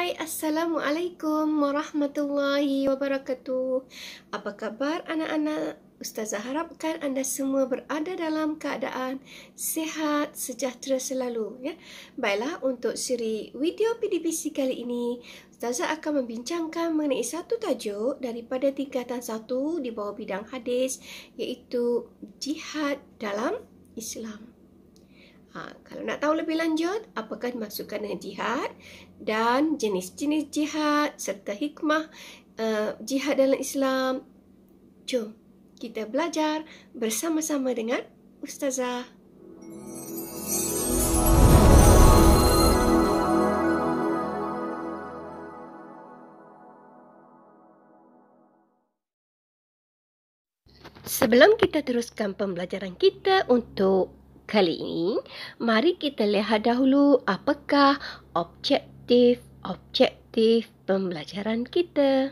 Hai, Assalamualaikum warahmatullahi wabarakatuh. Apa kabar anak-anak? Ustazah harapkan anda semua berada dalam keadaan sihat, sejahtera selalu. Ya. Baiklah, untuk siri video PDPC kali ini, Ustazah akan membincangkan mengenai satu tajuk daripada tingkatan 1 di bawah bidang hadis, iaitu jihad dalam Islam. Kalau nak tahu lebih lanjut, apakah dimaksudkan dengan jihad dan jenis-jenis jihad serta hikmah jihad dalam Islam, jom kita belajar bersama-sama dengan Ustazah. Sebelum kita teruskan pembelajaran kita untuk kali ini, mari kita lihat dahulu apakah objektif pembelajaran kita.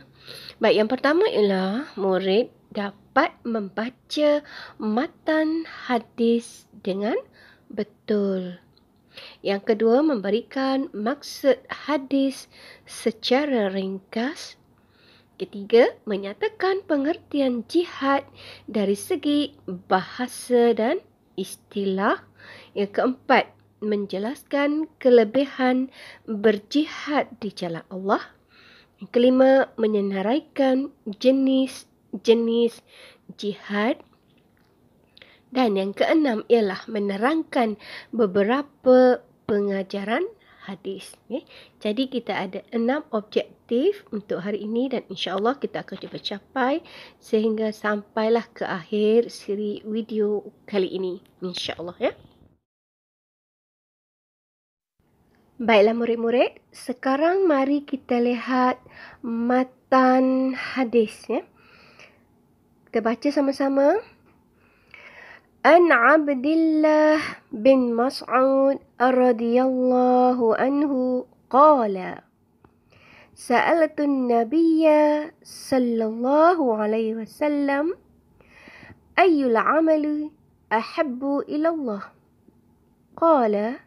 Baik, yang pertama ialah murid dapat membaca matan hadis dengan betul. Yang kedua, memberikan maksud hadis secara ringkas. Ketiga, menyatakan pengertian jihad dari segi bahasa dan istilah. Yang keempat, menjelaskan kelebihan berjihad di jalan Allah. Yang kelima, menyenaraikan jenis-jenis jihad. Dan yang keenam ialah menerangkan beberapa pengajaran hadis. Jadi kita ada 6 objektif untuk hari ini dan insya-Allah kita akan cuba capai sehingga sampailah ke akhir siri video kali ini, insya-Allah ya. Baiklah murid-murid, sekarang mari kita lihat matan hadis ya. Kita baca sama-sama. An Abdullah bin Mas'ud radhiyallahu anhu qala Sa'altu an-nabiyya sallallahu alaihi wasallam ayyul 'amali ahabbu ila Allah qala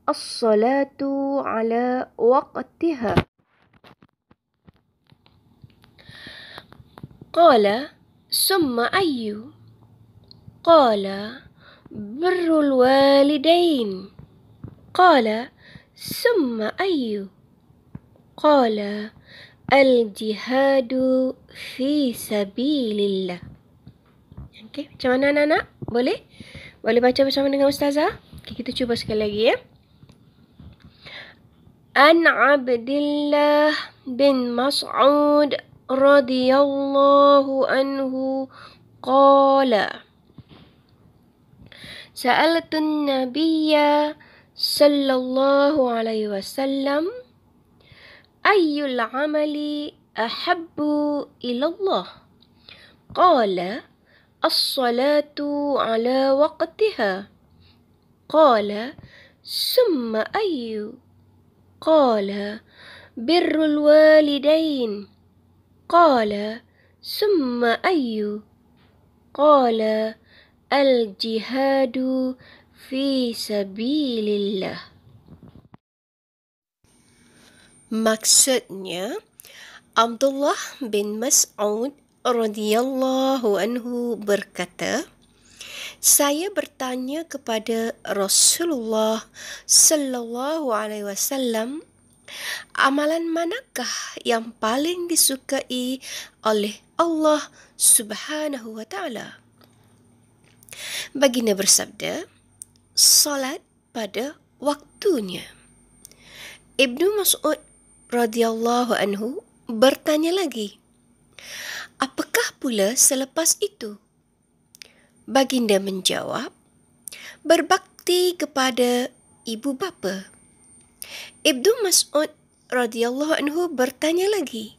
as-salatu ala waqtiha qala summa ayyu قال بر الوالدين قال ثم أي قال الجهاد في سبيل الله. Okey, macam mana anak-anak? Boleh baca bersama dengan Ustazah? Okay, kita cuba sekali lagi ya. An Abdullah bin Mas'ud radhiyallahu anhu qala Sa'altu an-nabiyya sallallahu alaihi wasallam ayyul 'amali ahabbu ila Allah qala as-salatu ala waqtiha qala summa ayyu qala birrul walidain qala summa ayyu qala al-jihadu fi sabilillah. Maksudnya, Abdullah bin Mas'ud radhiyallahu anhu berkata, saya bertanya kepada Rasulullah sallallahu alaihi wasallam, amalan manakah yang paling disukai oleh Allah Subhanahu wa taala? Baginda bersabda, solat pada waktunya. Ibnu Mas'ud radhiyallahu anhu bertanya lagi, apakah pula selepas itu? Baginda menjawab, berbakti kepada ibu bapa. Ibnu Mas'ud radhiyallahu anhu bertanya lagi,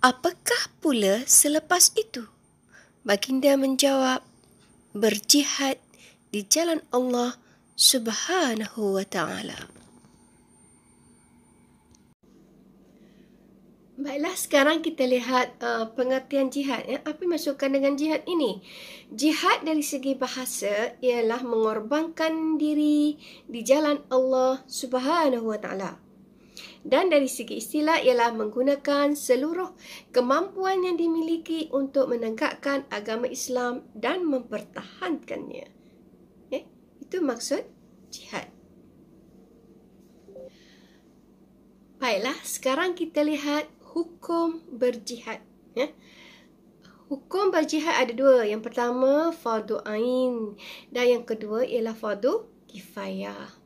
apakah pula selepas itu? Baginda menjawab, berjihad di jalan Allah Subhanahu wa taala. Baiklah, sekarang kita lihat pengertian jihad. Apa yang maksudkan dengan jihad ini? Jihad dari segi bahasa ialah mengorbankan diri di jalan Allah Subhanahu wa taala. Dan dari segi istilah ialah menggunakan seluruh kemampuan yang dimiliki untuk menegakkan agama Islam dan mempertahankannya. Itu maksud jihad. Baiklah, sekarang kita lihat hukum berjihad. Hukum berjihad ada dua. Yang pertama, fardu ain. Dan yang kedua ialah fardu kifayah.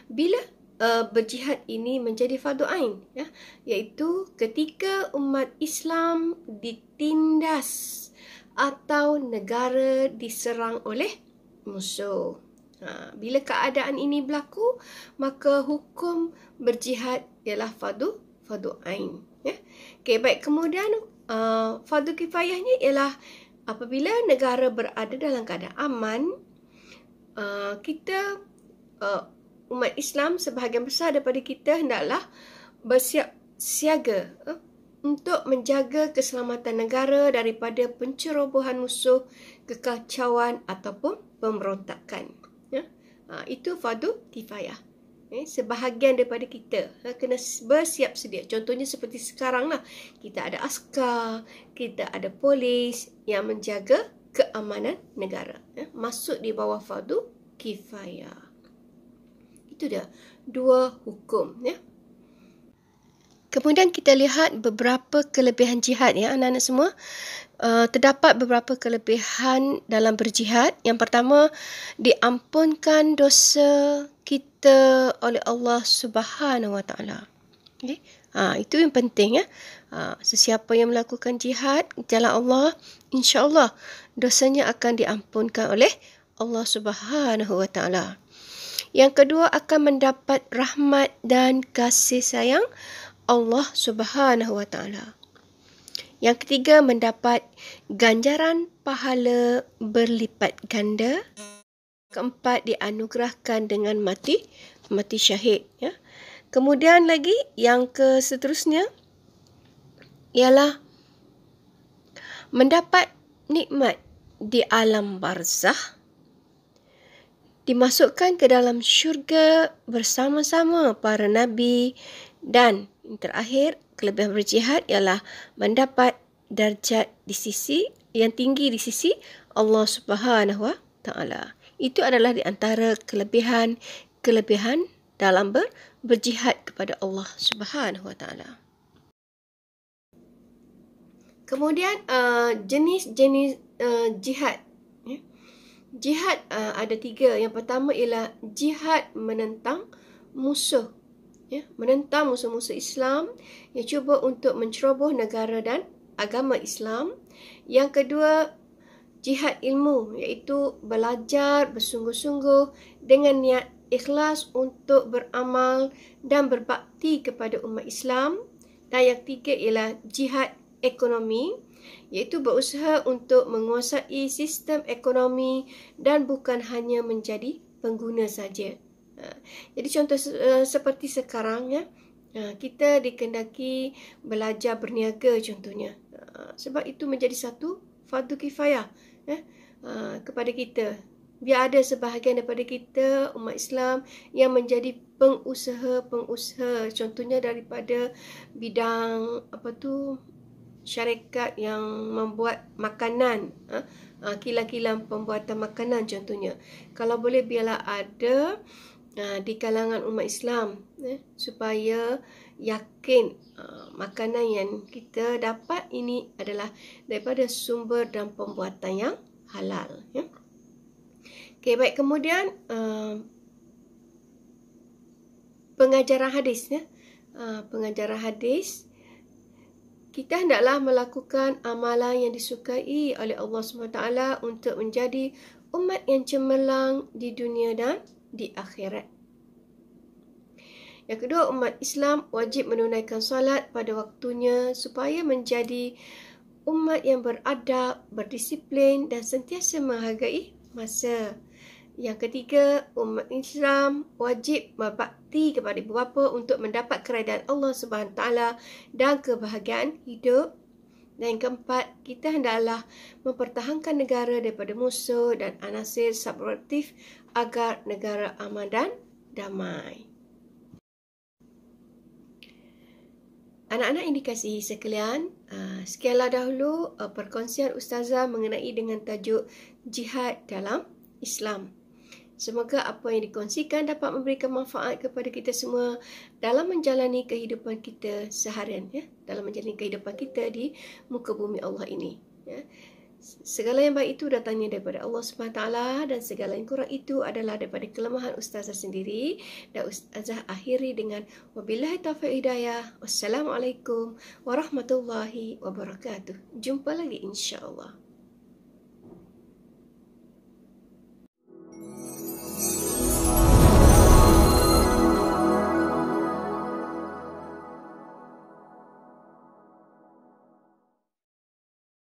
Bila berjihad ini menjadi fardu ain, iaitu ketika umat Islam ditindas atau negara diserang oleh musuh. Bila keadaan ini berlaku, maka hukum berjihad ialah fardu ain. Okey, baik. Kemudian fardu kifayahnya ialah apabila negara berada dalam keadaan aman, kita umat Islam sebahagian besar daripada kita hendaklah bersiap siaga untuk menjaga keselamatan negara daripada pencerobohan musuh, kekacauan ataupun pemberontakan. Itu fardu kifayah. Sebahagian daripada kita kena bersiap sedia. Contohnya seperti sekarang lah, kita ada askar, kita ada polis yang menjaga keamanan negara. Masuk di bawah fardu kifayah. Itu dia, dua hukum. Kemudian kita lihat beberapa kelebihan jihad, anak-anak semua. Terdapat beberapa kelebihan dalam berjihad. Yang pertama, diampunkan dosa kita oleh Allah Subhanahu Wa Taala. Itu yang penting. Sesiapa yang melakukan jihad jalan Allah, insya-Allah dosanya akan diampunkan oleh Allah Subhanahu Wa Taala. Yang kedua, akan mendapat rahmat dan kasih sayang Allah Subhanahu Wa Taala. Yang ketiga, mendapat ganjaran pahala berlipat ganda. Keempat, dianugerahkan dengan mati syahid. Kemudian lagi yang seterusnya ialah mendapat nikmat di alam barzakh, dimasukkan ke dalam syurga bersama-sama para nabi, dan yang terakhir, kelebihan berjihad ialah mendapat darjat di sisi yang tinggi di sisi Allah Subhanahu Wa Taala. Itu adalah di antara kelebihan dalam berjihad kepada Allah Subhanahu Wa Taala. Kemudian jenis-jenis jihad. Jihad ada tiga. Yang pertama ialah jihad menentang musuh. Menentang musuh-musuh Islam yang cuba untuk menceroboh negara dan agama Islam. Yang kedua, jihad ilmu, iaitu belajar bersungguh-sungguh dengan niat ikhlas untuk beramal dan berbakti kepada umat Islam. Dan yang ketiga ialah jihad ekonomi, iaitu berusaha untuk menguasai sistem ekonomi dan bukan hanya menjadi pengguna saja. Jadi contoh seperti sekarang, kita dikendaki belajar berniaga contohnya. Sebab itu menjadi satu fardu kifayah kepada kita. Biar ada sebahagian daripada kita umat Islam yang menjadi pengusaha, contohnya daripada bidang syarikat yang membuat makanan, kilang-kilang pembuatan makanan contohnya. Kalau boleh biarlah ada di kalangan umat Islam, supaya yakin makanan yang kita dapat ini adalah daripada sumber dan pembuatan yang halal. Okey, baik. Kemudian pengajaran hadis. Pengajaran hadis, kita hendaklah melakukan amalan yang disukai oleh Allah SWT untuk menjadi umat yang cemerlang di dunia dan di akhirat. Yang kedua, umat Islam wajib menunaikan solat pada waktunya supaya menjadi umat yang beradab, berdisiplin dan sentiasa menghargai masa. Yang ketiga, umat Islam wajib berbakti kepada ibu bapa untuk mendapat keredaan Allah Subhanahu Taala dan kebahagiaan hidup. Dan yang keempat, kita hendaklah mempertahankan negara daripada musuh dan anasir subversif agar negara aman dan damai. Anak-anak yang dikasihi sekalian, sekianlah dahulu perkongsian Ustazah mengenai dengan tajuk jihad dalam Islam. Semoga apa yang dikongsikan dapat memberikan manfaat kepada kita semua dalam menjalani kehidupan kita seharian, ya, dalam menjalani kehidupan kita di muka bumi Allah ini, ya. Segala yang baik itu datangnya daripada Allah SWT, dan segala yang kurang itu adalah daripada kelemahan Ustazah sendiri. Dan Ustazah akhiri dengan wabillahi taufiq hidayah. Wassalamualaikum warahmatullahi wabarakatuh. Jumpa lagi insya-Allah.